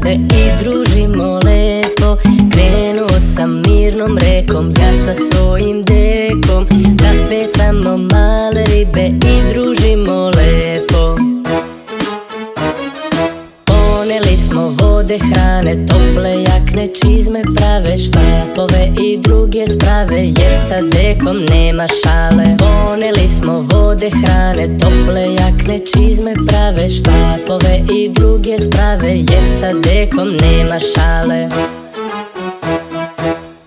ribe i družimo lepo. Krenuo sam mirnom rekom, ja sa svojim dekom, da pecamo male ribe i družimo lepo. Poneli smo vode, hrane, tople jakne, čizme, prave štapove i druge sprave, jer sa dekom nema šale. Poneli smo vode, hrane, tople jakne, čizme, prave štapove i druge sprave, jer sa dekom nema šale.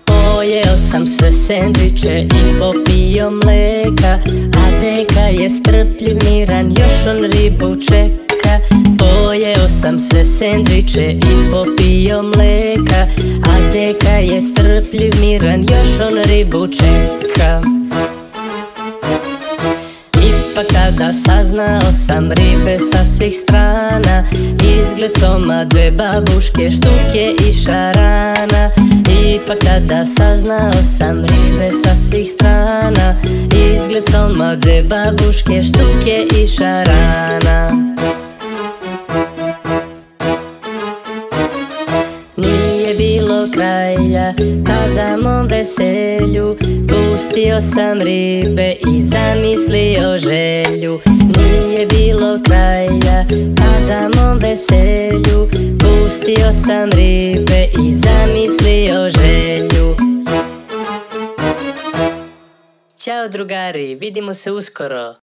Pojeo sam sve sendviče i popio mleka, a deka je strpljiv, miran, još on ribu čeka. Pojeo sam sve sendviče i popio mleka, a deka je strpljiv, miran, još on ribu čeka. Ipak tada saznao sam ribe sa svih strana, izgled soma, dve babuške, štuke i šarana. Ipak tada saznao sam ribe sa svih strana, izgled soma, dve babuške, štuke i šarana. Nije bilo kraja tada mom veselju, pustio sam ribe i zamislio želju. Nije bilo kraja tada mom veselju, pustio sam ribe i zamislio želju. Ćao drugari, vidimo se uskoro.